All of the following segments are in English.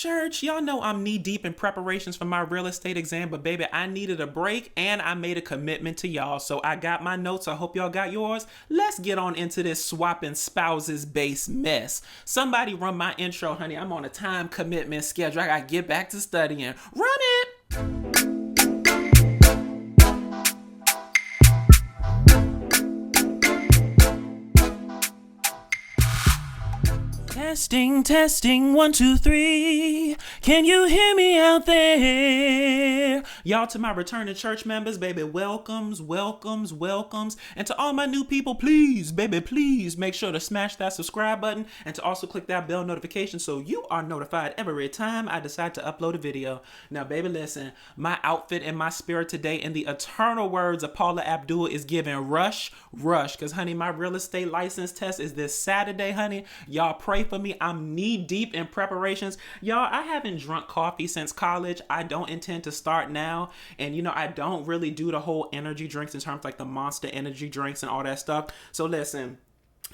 Church, y'all know I'm knee deep in preparations for my real estate exam, but baby, I needed a break and I made a commitment to y'all. So I got my notes. I hope y'all got yours. Let's get on into this swapping spouses based mess. Somebody run my intro, honey. I'm on a time commitment schedule. I gotta get back to studying. Run it! Testing, 1, 2, 3. Can you hear me out there? Y'all, to my returning church members, baby, welcomes. And to all my new people, please, baby, please make sure to smash that subscribe button and to also click that bell notification so you are notified every time I decide to upload a video. Now, baby, listen, my outfit and my spirit today, in the eternal words of Paula Abdul, is giving rush. Because, honey, my real estate license test is this Saturday, honey. Y'all pray for me. I'm knee deep in preparations. Y'all, I haven't drunk coffee since college. I don't intend to start now. And, I don't really do the whole energy drinks in terms of like the Monster energy drinks and all that stuff. So listen,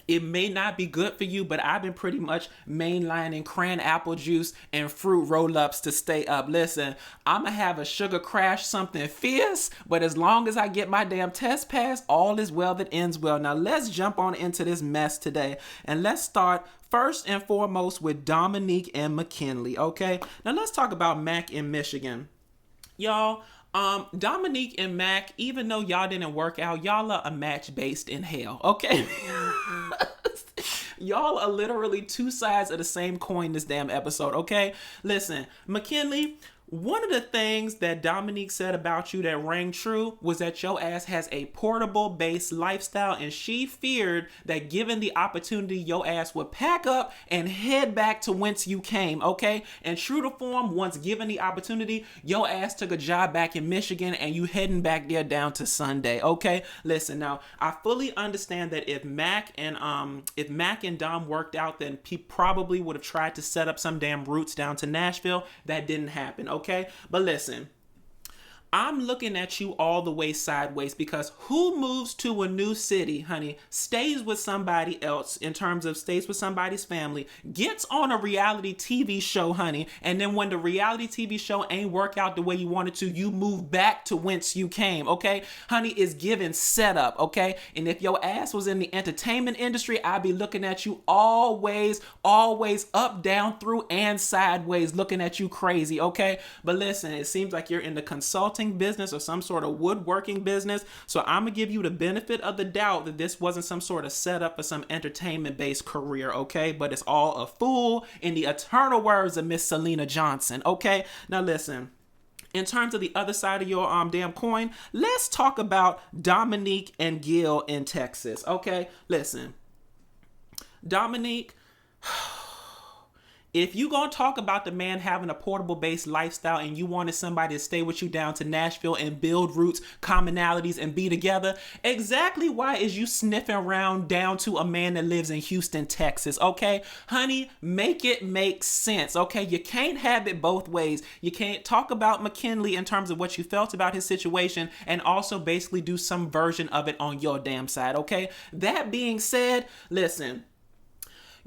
it may not be good for you, but I've been pretty much mainlining cran apple juice and fruit roll-ups to stay up. Listen, I'm going to have a sugar crash, something fierce, but as long as I get my damn test passed, all is well that ends well. Now, let's jump on into this mess today, and let's start first and foremost with Domynique and Mackinley, okay? Now, let's talk about Mac in Michigan. Y'all, Domynique and Mac, even though y'all didn't work out, y'all are a match based in hell, okay? Y'all are literally two sides of the same coin this damn episode, okay? Listen, Mackinley, one of the things that Domynique said about you that rang true was that your ass has a portable based lifestyle, and she feared that given the opportunity, your ass would pack up and head back to whence you came, okay? And true to form, once given the opportunity, your ass took a job back in Michigan and you heading back there down to Sunday, okay? Listen, now, I fully understand that if Mac and Dom worked out, then he probably would have tried to set up some damn roots down to Nashville. That didn't happen, okay? But listen, I'm looking at you all the way sideways, because who moves to a new city, honey, stays with somebody else in terms of stays with somebody's family, gets on a reality TV show, honey, and then when the reality TV show ain't work out the way you wanted to, you move back to whence you came, okay? Honey, is given setup, okay? And if your ass was in the entertainment industry, I'd be looking at you always up, down, through, and sideways, looking at you crazy, okay? But listen, it seems like you're in the consulting business or some sort of woodworking business, so I'm gonna give you the benefit of the doubt that this wasn't some sort of setup for some entertainment based career, okay? But it's all a fool, in the eternal words of Miss Selena Johnson, okay? Now listen, in terms of the other side of your damn coin, let's talk about Domynique and Gil in Texas, okay? Listen, Domynique, if you gonna talk about the man having a portable based lifestyle and you wanted somebody to stay with you down to Nashville and build roots, commonalities, and be together, exactly why is you sniffing around down to a man that lives in Houston, Texas, okay? Honey, make it make sense, okay? You can't have it both ways. You can't talk about Mackinley in terms of what you felt about his situation and also basically do some version of it on your damn side, okay? That being said, listen,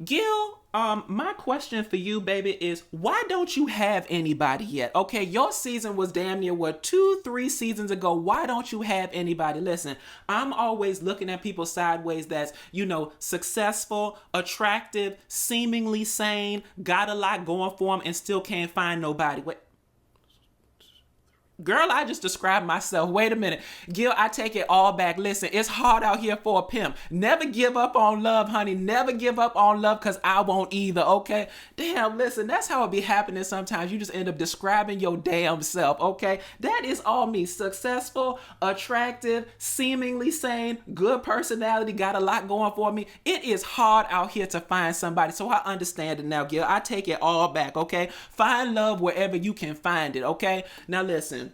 Gil, my question for you, baby, is why don't you have anybody yet? Okay, your season was damn near, 2-3 seasons ago. Why don't you have anybody? Listen, I'm always looking at people sideways that's, successful, attractive, seemingly sane, got a lot going for them, and still can't find nobody. Wait. Girl, I just described myself. Wait a minute. Gil, I take it all back. Listen, it's hard out here for a pimp. Never give up on love, honey. Never give up on love, because I won't either, okay? Damn, listen, that's how it be happening sometimes. You just end up describing your damn self, okay? That is all me. Successful, attractive, seemingly sane, good personality, got a lot going for me. It is hard out here to find somebody, so I understand it now, Gil. I take it all back, okay? Find love wherever you can find it, okay? Now, listen.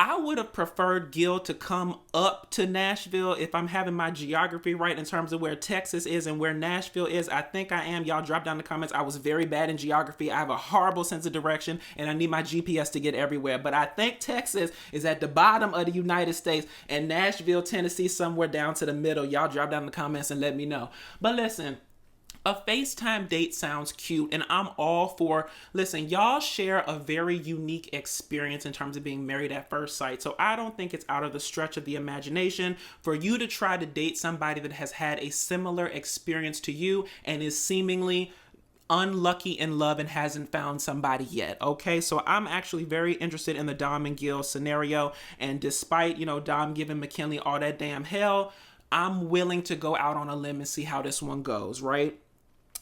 I would have preferred Gil to come up to Nashville if I'm having my geography right in terms of where Texas is and where Nashville is. I think I am. Y'all drop down in the comments. I was very bad in geography. I have a horrible sense of direction and I need my GPS to get everywhere. But I think Texas is at the bottom of the United States and Nashville, Tennessee, somewhere down to the middle. Y'all drop down in the comments and let me know. But listen, A FaceTime date sounds cute, and I'm all for, listen, y'all share a very unique experience in terms of being married at first sight. So I don't think it's out of the stretch of the imagination for you to try to date somebody that has had a similar experience to you and is seemingly unlucky in love and hasn't found somebody yet. Okay, so I'm actually very interested in the Dom and Gil scenario, and despite, Dom giving Mackinley all that damn hell, I'm willing to go out on a limb and see how this one goes, right?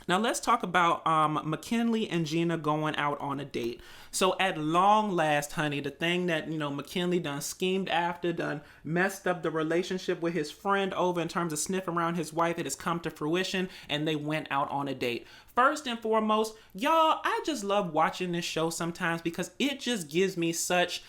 Now let's talk about Mackinley and Gina going out on a date. So at long last, honey, the thing that, Mackinley done schemed after, done messed up the relationship with his friend over in terms of sniffing around his wife, it has come to fruition, and they went out on a date. First and foremost, y'all, I just love watching this show sometimes because it just gives me such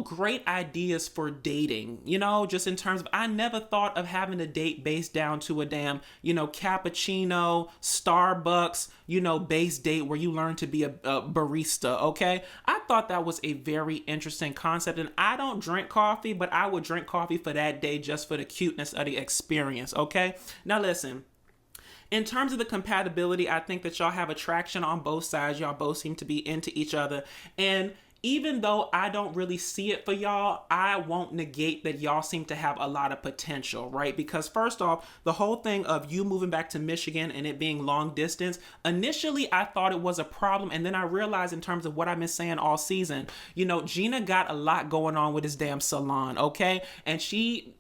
great ideas for dating, just in terms of, I never thought of having a date based down to a damn, cappuccino, Starbucks, base date where you learn to be a barista, okay? I thought that was a very interesting concept, and I don't drink coffee, but I would drink coffee for that day just for the cuteness of the experience, okay? Now listen. In terms of the compatibility, I think that y'all have attraction on both sides. Y'all both seem to be into each other, and even though I don't really see it for y'all, I won't negate that y'all seem to have a lot of potential, right? Because first off, the whole thing of you moving back to Michigan and it being long distance, initially I thought it was a problem, and then I realized in terms of what I've been saying all season, Gina got a lot going on with his damn salon, okay? And she,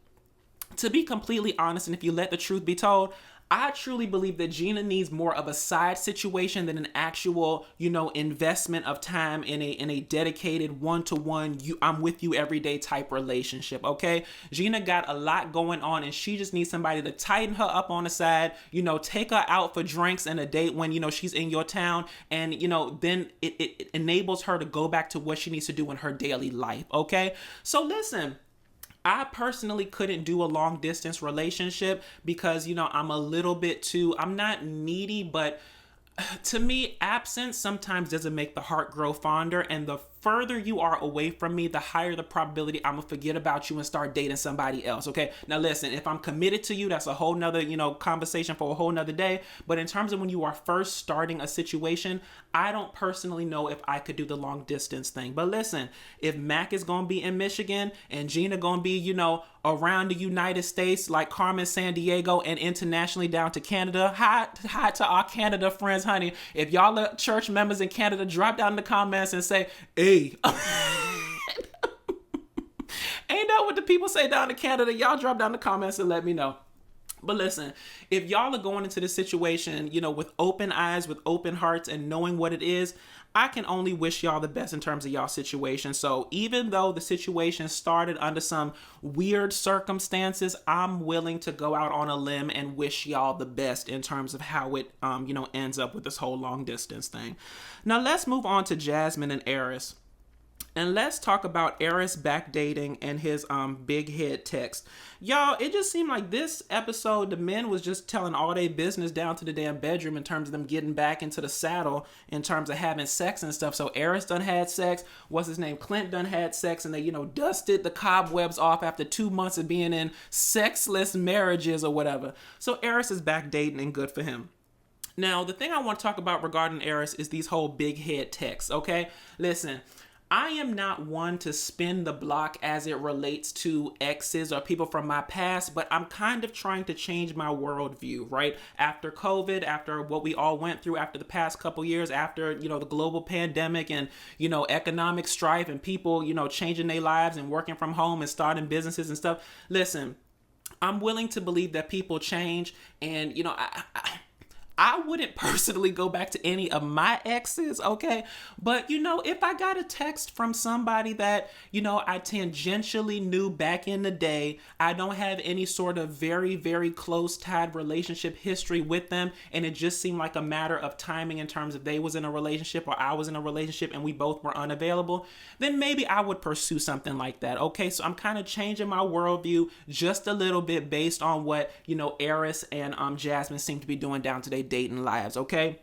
to be completely honest, and if you let the truth be told, I truly believe that Gina needs more of a side situation than an actual, investment of time in a dedicated one-to-one, I'm with you every day type relationship, okay? Gina got a lot going on, and she just needs somebody to tighten her up on the side, take her out for drinks and a date when, she's in your town, and, then it enables her to go back to what she needs to do in her daily life, okay? So listen, I personally couldn't do a long distance relationship because, I'm a little bit too, I'm not needy, but to me, absence sometimes doesn't make the heart grow fonder, and the further you are away from me, the higher the probability I'm gonna forget about you and start dating somebody else, okay? Now listen, if I'm committed to you, that's a whole nother, conversation for a whole nother day, but in terms of when you are first starting a situation, I don't personally know if I could do the long distance thing. But listen, if Mac is gonna be in Michigan and Gina gonna be, around the United States like Carmen Sandiego and internationally down to Canada, hi to our Canada friends, honey. If y'all are church members in Canada, drop down in the comments and say, hey. Ain't that what the people say down in Canada? Y'all drop down in the comments and let me know. But listen, if y'all are going into this situation, with open eyes, with open hearts, and knowing what it is, I can only wish y'all the best in terms of y'all situation. So even though the situation started under some weird circumstances, I'm willing to go out on a limb and wish y'all the best in terms of how it, ends up with this whole long distance thing. Now let's move on to Jasmine and Airris. And let's talk about Airris backdating and his big head text. Y'all, it just seemed like this episode, the men was just telling all their business down to the damn bedroom in terms of them getting back into the saddle in terms of having sex and stuff. So Airris done had sex. What's his name? Clint done had sex, and they, dusted the cobwebs off after 2 months of being in sexless marriages or whatever. So Airris is back dating, and good for him. Now, the thing I want to talk about regarding Airris is these whole big head texts, okay? Listen, I am not one to spin the block as it relates to exes or people from my past, but I'm kind of trying to change my worldview, right? After COVID, after what we all went through after the past couple years, after, the global pandemic and, economic strife and people, changing their lives and working from home and starting businesses and stuff. Listen, I'm willing to believe that people change, and, I wouldn't personally go back to any of my exes, okay? But, if I got a text from somebody that, I tangentially knew back in the day, I don't have any sort of very, very close tied relationship history with them, and it just seemed like a matter of timing in terms of they was in a relationship or I was in a relationship and we both were unavailable, then maybe I would pursue something like that, okay? So I'm kind of changing my worldview just a little bit based on what, Airris and Jasmine seem to be doing down to their dating lives, okay?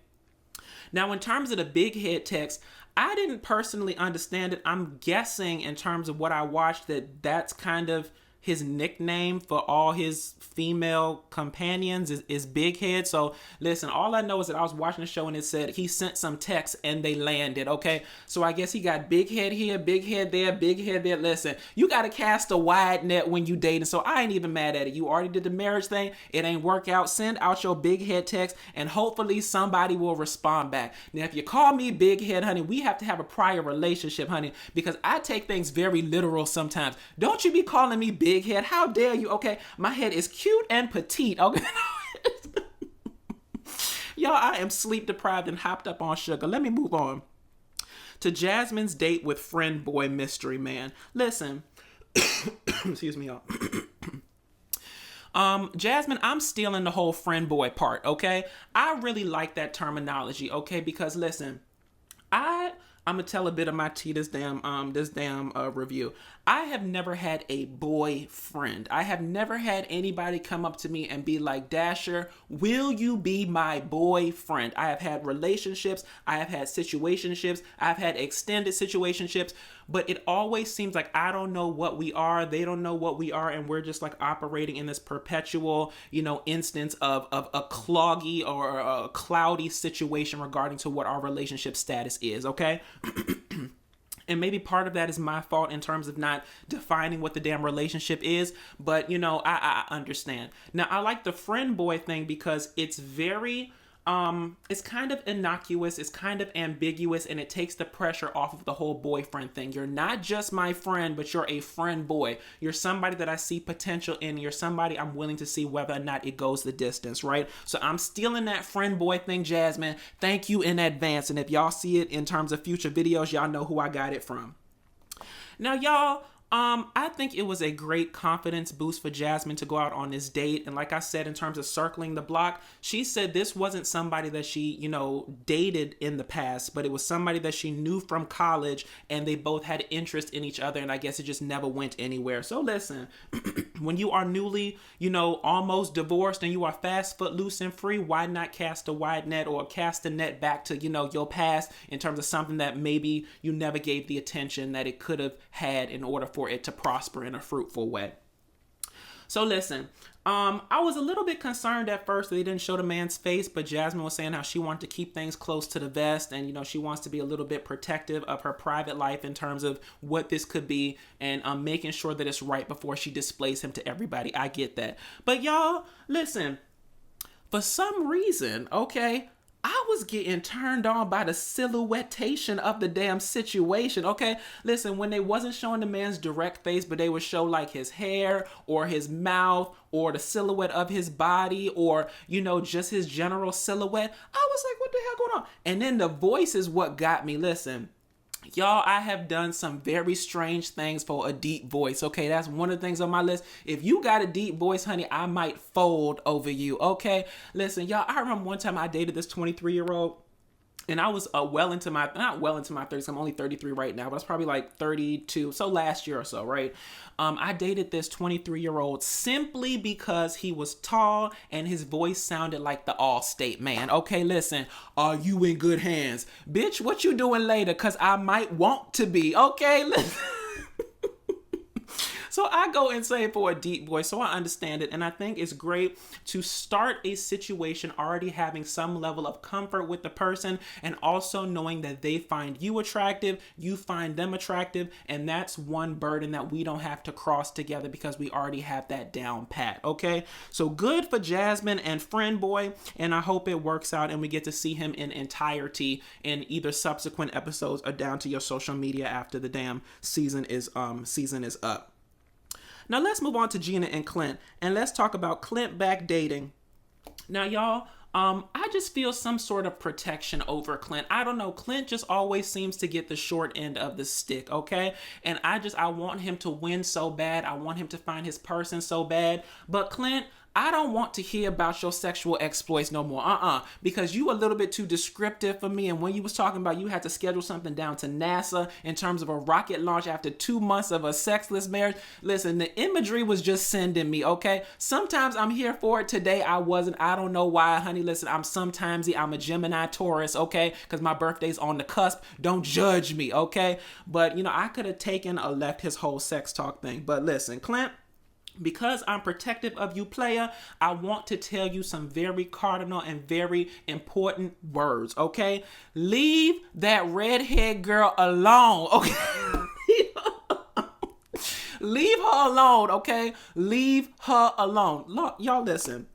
Now, in terms of the big head text, I didn't personally understand it. I'm guessing in terms of what I watched that that's kind of his nickname for all his female companions is Big Head. So listen, all I know is that I was watching the show and it said he sent some texts and they landed, okay? So I guess he got Big Head here, Big Head there, Big Head there. Listen, you got to cast a wide net when you dating, so I ain't even mad at it. You already did the marriage thing. It ain't work out. Send out your Big Head text and hopefully somebody will respond back. Now, if you call me Big Head, honey, we have to have a prior relationship, honey, because I take things very literal sometimes. Don't you be calling me Big Head. How dare you? Okay, my head is cute and petite. Okay. Y'all, I am sleep deprived and hopped up on sugar. Let me move on to Jasmine's date with friend boy mystery man. Listen, excuse me, y'all. Jasmine, I'm stealing the whole friend boy part, okay? I really like that terminology, okay? Because listen, I'm gonna tell a bit of my tea this damn review. I have never had a boyfriend. I have never had anybody come up to me and be like, Dasher, will you be my boyfriend? I have had relationships. I have had situationships. I've had extended situationships. But it always seems like I don't know what we are. They don't know what we are. And we're just like operating in this perpetual, instance of a cloggy or a cloudy situation regarding to what our relationship status is. Okay. And maybe part of that is my fault in terms of not defining what the damn relationship is. But, I understand. Now, I like the friend boy thing because it's very... it's kind of innocuous, it's kind of ambiguous, and it takes the pressure off of the whole boyfriend thing. You're not just my friend, but you're a friend boy. You're somebody that I see potential in. You're somebody I'm willing to see whether or not it goes the distance, right? So I'm stealing that friend boy thing, Jasmine. Thank you in advance. And if y'all see it in terms of future videos, y'all know who I got it from. Now, y'all, I think it was a great confidence boost for Jasmine to go out on this date. And like I said, in terms of circling the block, she said this wasn't somebody that she, dated in the past, but it was somebody that she knew from college and they both had interest in each other. And I guess it just never went anywhere. So listen, when you are newly, almost divorced and you are fast, footloose and free, why not cast a wide net or cast a net back to, your past in terms of something that maybe you never gave the attention that it could have had in order for it to prosper in a fruitful way. So listen, I was a little bit concerned at first that they didn't show the man's face, but Jasmine was saying how she wanted to keep things close to the vest and, she wants to be a little bit protective of her private life in terms of what this could be and making sure that it's right before she displays him to everybody. I get that. But y'all, listen, for some reason, okay, I was getting turned on by the silhouettation of the damn situation, okay? Listen, when they wasn't showing the man's direct face, but they would show like his hair or his mouth or the silhouette of his body or, just his general silhouette, I was like, what the hell going on? And then the voice is what got me. Listen, y'all, I have done some very strange things for a deep voice, okay? That's one of the things on my list. If you got a deep voice, honey, I might fold over you, okay? Listen, y'all, I remember one time I dated this 23-year-old. And I was not well into my 30s. I'm only 33 right now, but I was probably like 32. So last year or so, right? I dated this 23-year-old simply because he was tall and his voice sounded like the Allstate man. Okay, listen, are you in good hands? Bitch, what you doing later? Because I might want to be. Okay, listen. So I go insane for a deep voice, so I understand it. And I think it's great to start a situation already having some level of comfort with the person and also knowing that they find you attractive, you find them attractive, and that's one burden that we don't have to cross together because we already have that down pat, okay? So good for Jasmine and friend boy, and I hope it works out and we get to see him in entirety in either subsequent episodes or down to your social media after the damn season is up. Now let's move on to Gina and Clint, and let's talk about Clint back dating. Now, y'all, I just feel some sort of protection over Clint. I don't know. Clint just always seems to get the short end of the stick, okay? And I want him to win so bad. I want him to find his person so bad. But Clint, I don't want to hear about your sexual exploits no more. Because you a little bit too descriptive for me. And when you was talking about you had to schedule something down to NASA in terms of a rocket launch after 2 months of a sexless marriage. Listen, the imagery was just sending me, okay? Sometimes I'm here for it. Today I wasn't. I don't know why, honey. Listen, I'm a Gemini Taurus, okay? Because my birthday's on the cusp. Don't judge me, okay? But, I could have taken or left his whole sex talk thing. But listen, Clint, because I'm protective of you, player, I want to tell you some very cardinal and very important words, okay? Leave that redhead girl alone, okay? Leave her alone, okay? Leave her alone. Look, y'all listen.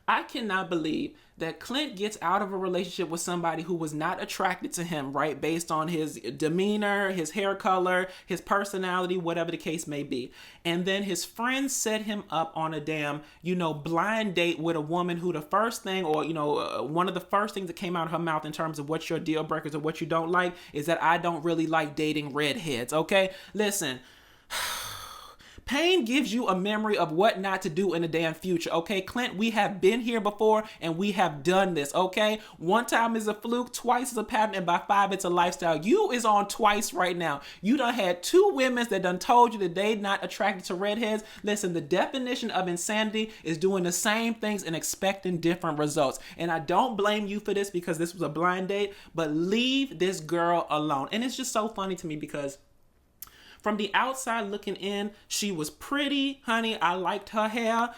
I cannot believe that Clint gets out of a relationship with somebody who was not attracted to him, right? Based on his demeanor, his hair color, his personality, whatever the case may be. And then his friends set him up on a damn, blind date with a woman who the first thing, or, one of the first things that came out of her mouth in terms of what's your deal breakers or what you don't like is that I don't really like dating redheads, okay? Listen. Pain gives you a memory of what not to do in the damn future, okay? Clint, we have been here before and we have done this, okay? One time is a fluke, twice is a pattern, and by 5 it's a lifestyle. You is on twice right now. You done had 2 women that done told you that they not attracted to redheads. Listen, the definition of insanity is doing the same things and expecting different results. And I don't blame you for this because this was a blind date, but leave this girl alone. And it's just so funny to me because from the outside looking in, she was pretty, honey. I liked her hair.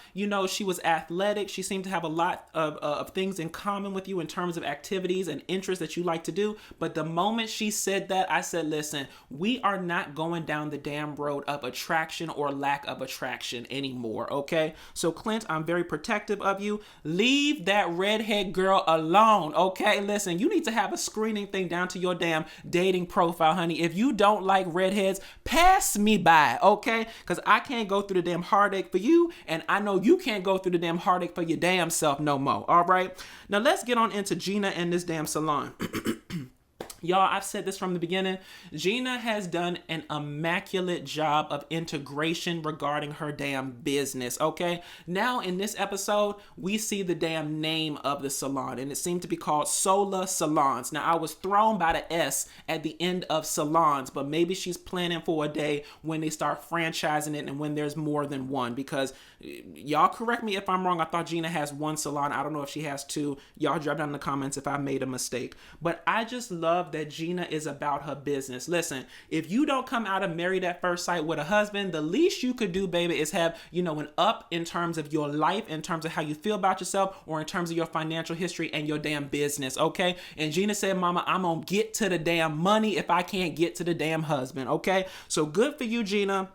She was athletic. She seemed to have a lot of things in common with you in terms of activities and interests that you like to do. But the moment she said that, I said, listen, we are not going down the damn road of attraction or lack of attraction anymore, okay? So, Clint, I'm very protective of you. Leave that redhead girl alone, okay? Listen, you need to have a screening thing down to your damn dating profile, honey. If you don't like redheads, pass me by, okay? Because I can't go through the damn heartache for you, and I know you can't go through the damn heartache for your damn self no more, all right? Now, let's get on into Gina and this damn salon. Y'all, I've said this from the beginning. Gina has done an immaculate job of integration regarding her damn business, okay? Now, in this episode, we see the damn name of the salon, and it seemed to be called Sola Salons. Now, I was thrown by the S at the end of salons, but maybe she's planning for a day when they start franchising it and when there's more than one, because y'all correct me if I'm wrong. I thought Gina has 1 salon. I don't know if she has 2. Y'all drop down in the comments if I made a mistake. But I just love that Gina is about her business. Listen, if you don't come out of Married at First Sight with a husband, the least you could do, baby, is have, an up in terms of your life, in terms of how you feel about yourself, or in terms of your financial history and your damn business, okay? And Gina said, mama, I'm gonna get to the damn money if I can't get to the damn husband, okay? So good for you, Gina.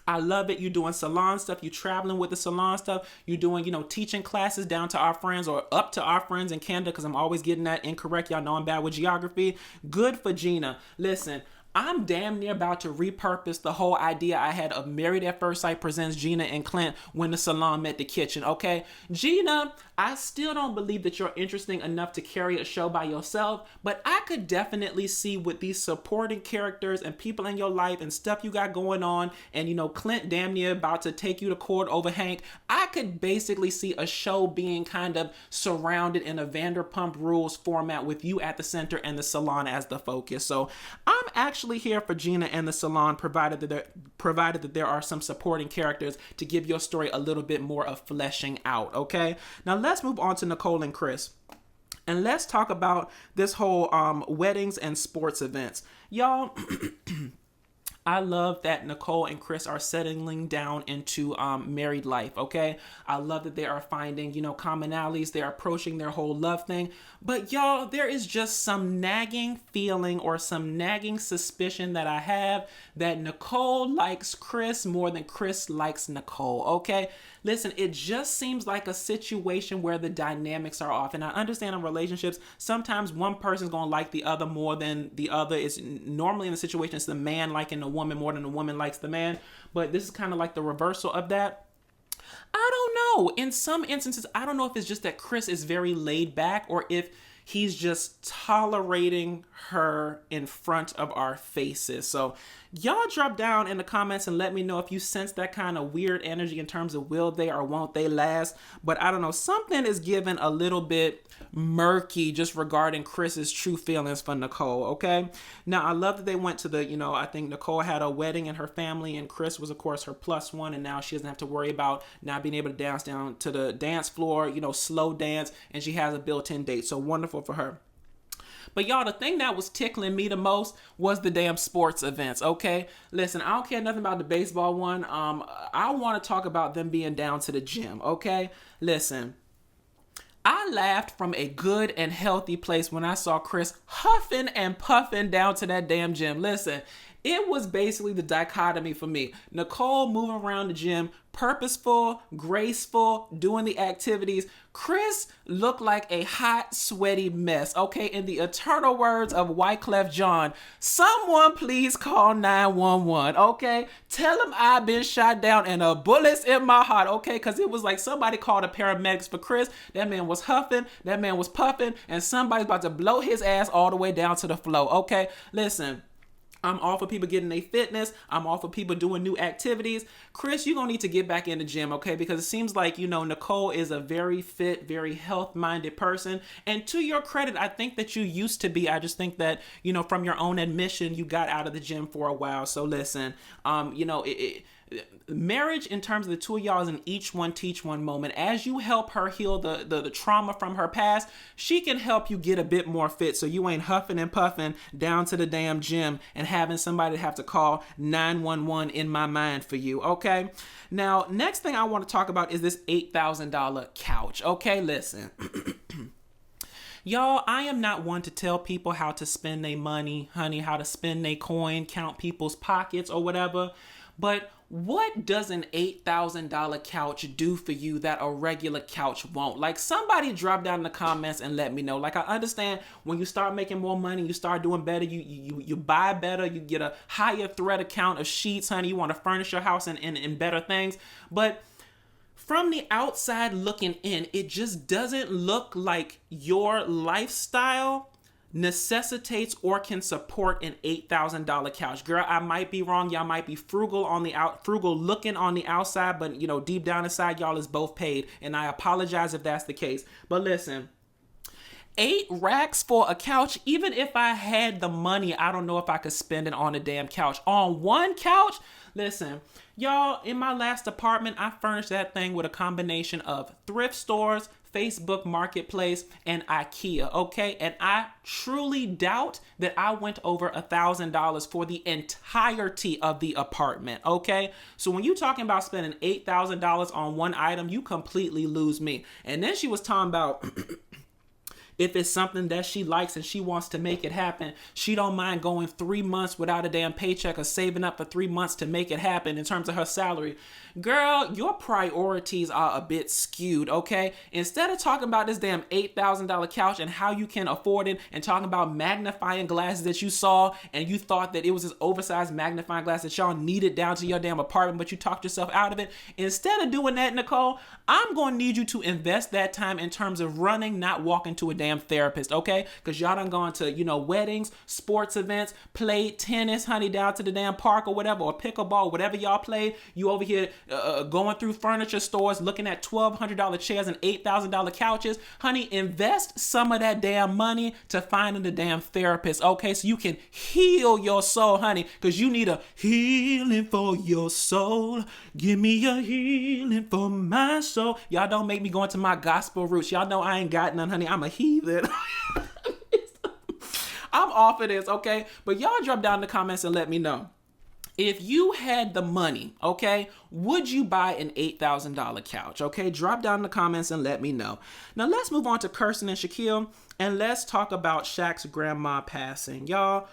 I love it. You doing salon stuff. You traveling with the salon stuff. You doing, teaching classes down to our friends or up to our friends in Canada, because I'm always getting that incorrect. Y'all know I'm bad with geography. Good for Gina. Listen, I'm damn near about to repurpose the whole idea I had of Married at First Sight presents Gina and Clint when the salon met the kitchen, okay? Gina, I still don't believe that you're interesting enough to carry a show by yourself, but I could definitely see with these supporting characters and people in your life and stuff you got going on, and Clint damn near about to take you to court over Hank, I could basically see a show being kind of surrounded in a Vanderpump Rules format with you at the center and the salon as the focus. So I'm actually here for Gina and the salon, provided that there are some supporting characters to give your story a little bit more of fleshing out, okay? Now let's move on to Nicole and Chris. And let's talk about this whole weddings and sports events. Y'all, I love that Nicole and Chris are settling down into married life, okay? I love that they are finding, commonalities. They're approaching their whole love thing. But y'all, there is just some nagging feeling or some nagging suspicion that I have that Nicole likes Chris more than Chris likes Nicole, okay? Listen, it just seems like a situation where the dynamics are off. And I understand in relationships, sometimes one person's going to like the other more than the other. It's normally in the situation, it's the man liking the woman more than the woman likes the man. But this is kind of like the reversal of that. I don't know. In some instances, I don't know if it's just that Chris is very laid back or if he's just tolerating her in front of our faces. So y'all drop down in the comments and let me know if you sense that kind of weird energy in terms of will they or won't they last. But I don't know, something is given a little bit murky just regarding Chris's true feelings for Nicole, okay? Now, I love that they went to the, I think Nicole had a wedding in her family and Chris was, of course, her plus one, and now she doesn't have to worry about not being able to dance down to the dance floor, slow dance, and she has a built-in date. So wonderful for her. But y'all, the thing that was tickling me the most was the damn sports events, okay? Listen, I don't care nothing about the baseball one. I want to talk about them being down to the gym, okay? Listen, I laughed from a good and healthy place when I saw Chris huffing and puffing down to that damn gym. Listen, it was basically the dichotomy for me. Nicole moving around the gym, purposeful, graceful, doing the activities. Chris looked like a hot, sweaty mess. Okay, in the eternal words of Wyclef Jean, someone please call 911. Okay, tell him I've been shot down and a bullet's in my heart. Okay, because it was like somebody called the paramedics for Chris. That man was huffing, that man was puffing, and somebody's about to blow his ass all the way down to the floor. Okay, listen. I'm all for people getting their fitness. I'm all for people doing new activities. Chris, you're going to need to get back in the gym, okay? Because it seems like, Nicole is a very fit, very health-minded person. And to your credit, I think that you used to be. I just think that, from your own admission, you got out of the gym for a while. So listen, marriage in terms of the two of y'all is an each one teach one moment. As you help her heal the trauma from her past, she can help you get a bit more fit so you ain't huffing and puffing down to the damn gym and having somebody have to call 911 in my mind for you, okay? Now, next thing I want to talk about is this $8,000 couch, okay? Listen. Y'all, I am not one to tell people how to spend their money, honey, how to spend their coin, count people's pockets or whatever, but what does an $8,000 couch do for you that a regular couch won't? Like, somebody drop down in the comments and let me know. Like, I understand when you start making more money, you start doing better, you buy better, you get a higher thread count of sheets, honey, you want to furnish your house in better things. But from the outside looking in, it just doesn't look like your lifestyle necessitates or can support an $8,000 couch. Girl, I might be wrong. Y'all might be frugal looking on the outside, but deep down inside, y'all is both paid. And I apologize if that's the case. But listen, 8 racks for a couch, even if I had the money, I don't know if I could spend it on a damn couch. On one couch? Listen, y'all, in my last apartment, I furnished that thing with a combination of thrift stores, Facebook Marketplace, and IKEA, okay? And I truly doubt that I went over $1,000 for the entirety of the apartment, okay? So when you're talking about spending $8,000 on one item, you completely lose me. And then she was talking about if it's something that she likes and she wants to make it happen, she don't mind going 3 months without a damn paycheck or saving up for 3 months to make it happen in terms of her salary. Girl, your priorities are a bit skewed, okay? Instead of talking about this damn $8,000 couch and how you can afford it and talking about magnifying glasses that you saw and you thought that it was this oversized magnifying glass that y'all needed down to your damn apartment, but you talked yourself out of it. Instead of doing that, Nicole, I'm going to need you to invest that time in terms of running, not walking to a damn therapist, okay? Because y'all done gone to, weddings, sports events, played tennis, honey, down to the damn park or whatever, or pickleball, whatever y'all played. You over here going through furniture stores, looking at $1,200 chairs and $8,000 couches. Honey, invest some of that damn money to finding the damn therapist, okay? So you can heal your soul, honey, because you need a healing for your soul. Give me a healing for my soul. Y'all don't make me go into my gospel roots. Y'all know I ain't got none, honey. I'm a heathen. I'm off of this, okay? But y'all drop down in the comments and let me know. If you had the money, okay, would you buy an $8,000 couch? Okay, drop down in the comments and let me know. Now let's move on to Kirsten and Shaquille, and let's talk about Shaq's grandma passing. Y'all,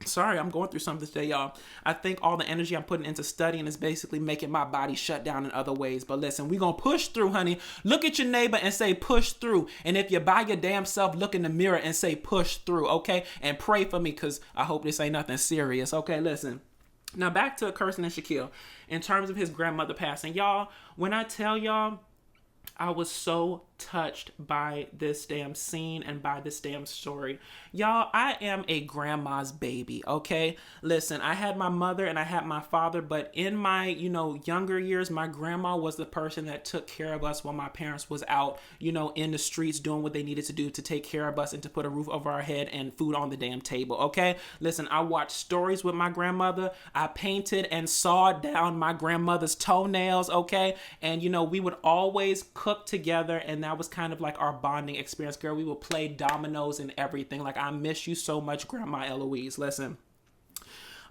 sorry, I'm going through something today, y'all. I think all the energy I'm putting into studying is basically making my body shut down in other ways. But listen, we're going to push through, honey. Look at your neighbor and say, push through. And if you're by your damn self, look in the mirror and say, push through, okay? And pray for me, because I hope this ain't nothing serious, okay? Listen. Now, back to Kirsten and Shaquille. In terms of his grandmother passing, y'all, when I tell y'all, I was so touched by this damn scene and by this damn story. Y'all, I am a grandma's baby, okay? Listen, I had my mother and I had my father, but in my, younger years, my grandma was the person that took care of us when my parents was out, in the streets doing what they needed to do to take care of us and to put a roof over our head and food on the damn table, okay? Listen, I watched stories with my grandmother. I painted and sawed down my grandmother's toenails, okay? And, we would always cook together, and that that was kind of like our bonding experience, girl. We would play dominoes and everything. Like, I miss you so much, Grandma Eloise. Listen,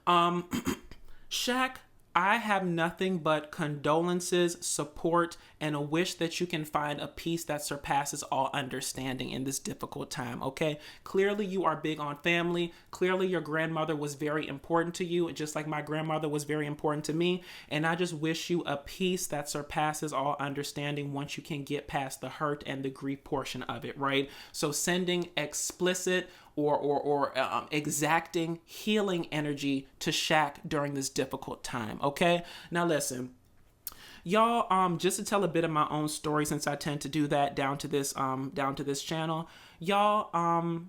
Shaq, I have nothing but condolences, support, and a wish that you can find a peace that surpasses all understanding in this difficult time, okay? Clearly, you are big on family. Clearly, your grandmother was very important to you, just like my grandmother was very important to me. And I just wish you a peace that surpasses all understanding once you can get past the hurt and the grief portion of it, right? So sending explicit or exacting healing energy to Shaq during this difficult time, okay? Now listen, y'all, just to tell a bit of my own story, since I tend to do that down to this channel, y'all,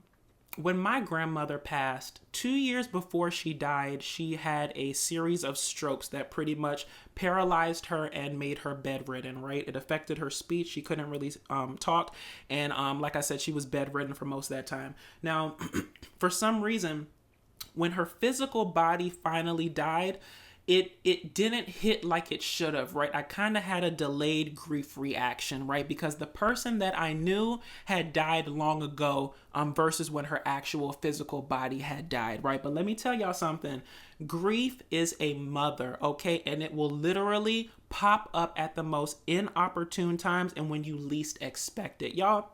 when my grandmother passed, 2 years before she died, she had a series of strokes that pretty much paralyzed her and made her bedridden, right? It affected her speech. She couldn't really talk. And like I said, she was bedridden for most of that time. Now, for some reason, when her physical body finally died, it didn't hit like it should have, right? I kind of had a delayed grief reaction, right? Because the person that I knew had died long ago versus when her actual physical body had died, right? But let me tell y'all something. Grief is a mother, okay? And it will literally pop up at the most inopportune times and when you least expect it. Y'all,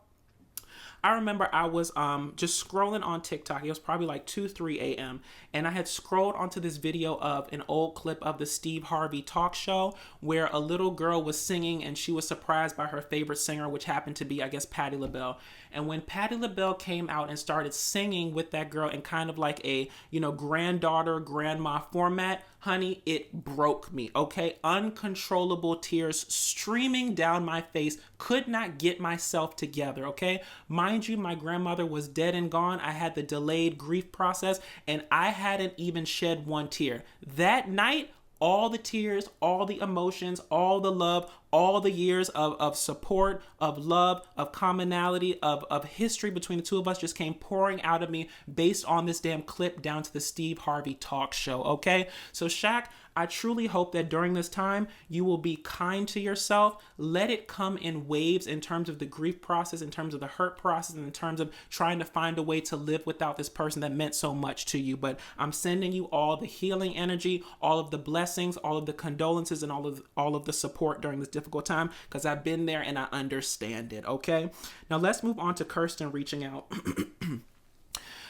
I remember I was just scrolling on TikTok. It was probably like 2, 3 a.m. And I had scrolled onto this video of an old clip of the Steve Harvey talk show where a little girl was singing and she was surprised by her favorite singer, which happened to be, I guess, Patti LaBelle. And when Patti LaBelle came out and started singing with that girl in kind of like a, granddaughter, grandma format, honey, it broke me, okay? Uncontrollable tears streaming down my face. Could not get myself together, okay? Mind you, my grandmother was dead and gone. I had the delayed grief process, and I hadn't even shed one tear. That night, all the tears, all the emotions, all the love, all the years of support, of love, of commonality, of history between the two of us just came pouring out of me based on this damn clip down to the Steve Harvey talk show, okay? So Shaq, I truly hope that during this time, you will be kind to yourself. Let it come in waves in terms of the grief process, in terms of the hurt process, and in terms of trying to find a way to live without this person that meant so much to you. But I'm sending you all the healing energy, all of the blessings, all of the condolences, and all of the support during this difficult time, because I've been there and I understand it, okay? Now let's move on to Kirsten reaching out.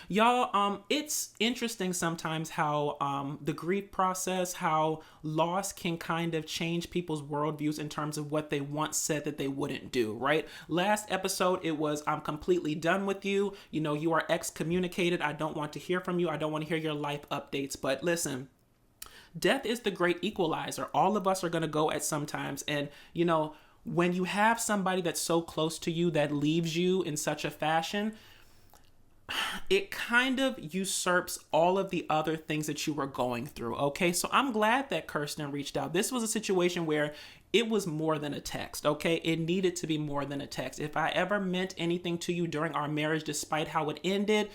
Y'all, it's interesting sometimes how the grief process, how loss can kind of change people's worldviews in terms of what they once said that they wouldn't do, right? Last episode, it was, I'm completely done with you. You are excommunicated. I don't want to hear from you. I don't want to hear your life updates. But listen, death is the great equalizer. All of us are going to go at some times. And, when you have somebody that's so close to you that leaves you in such a fashion, it kind of usurps all of the other things that you were going through, okay? So I'm glad that Kirsten reached out. This was a situation where it was more than a text, okay? It needed to be more than a text. If I ever meant anything to you during our marriage, despite how it ended,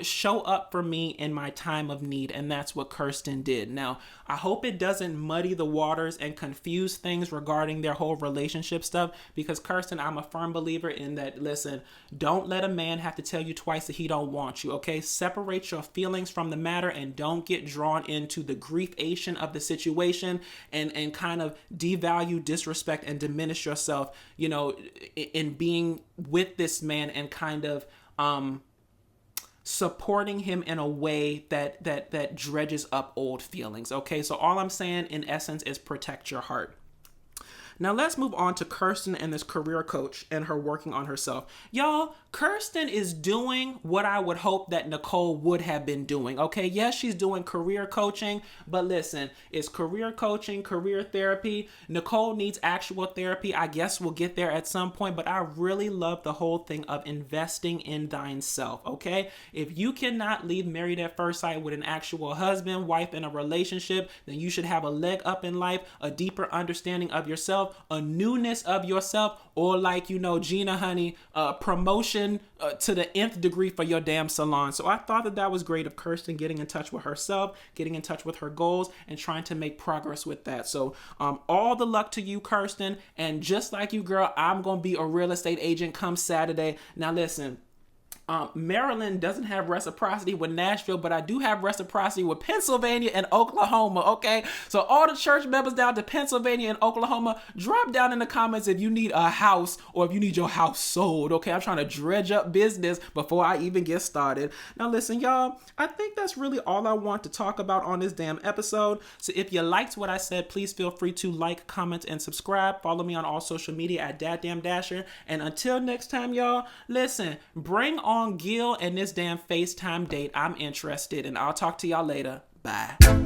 show up for me in my time of need. And that's what Kirsten did. Now, I hope it doesn't muddy the waters and confuse things regarding their whole relationship stuff, because Kirsten, I'm a firm believer in that, listen, don't let a man have to tell you twice that he don't want you, okay? Separate your feelings from the matter and don't get drawn into the griefation of the situation and kind of devalue, disrespect, and diminish yourself, in being with this man and kind of supporting him in a way that dredges up old feelings, okay? So all I'm saying in essence is protect your heart. Now let's move on to Kirsten and this career coach and her working on herself. Y'all, Kirsten is doing what I would hope that Nicole would have been doing, okay? Yes, she's doing career coaching, but listen, it's career coaching, career therapy. Nicole needs actual therapy. I guess we'll get there at some point, but I really love the whole thing of investing in thine self, okay? If you cannot leave Married at First Sight with an actual husband, wife, in a relationship, then you should have a leg up in life, a deeper understanding of yourself, yourself, a newness of yourself, or like, you know, Gina honey, promotion to the nth degree for your damn salon. So I thought that was great of Kirsten getting in touch with herself, getting in touch with her goals, and trying to make progress with that. So all the luck to you, Kirsten. And just like you, girl, I'm going to be a real estate agent come Saturday. Now listen, Maryland doesn't have reciprocity with Nashville, but I do have reciprocity with Pennsylvania and Oklahoma, okay? So all the church members down to Pennsylvania and Oklahoma, drop down in the comments if you need a house or if you need your house sold, okay? I'm trying to dredge up business before I even get started. Now listen, y'all, I think that's really all I want to talk about on this damn episode. So if you liked what I said, please feel free to like, comment, and subscribe. Follow me on all social media at DadDamnDasher. And until next time, y'all, listen, bring on Gil and this damn FaceTime date. I'm interested, and I'll talk to y'all later. Bye.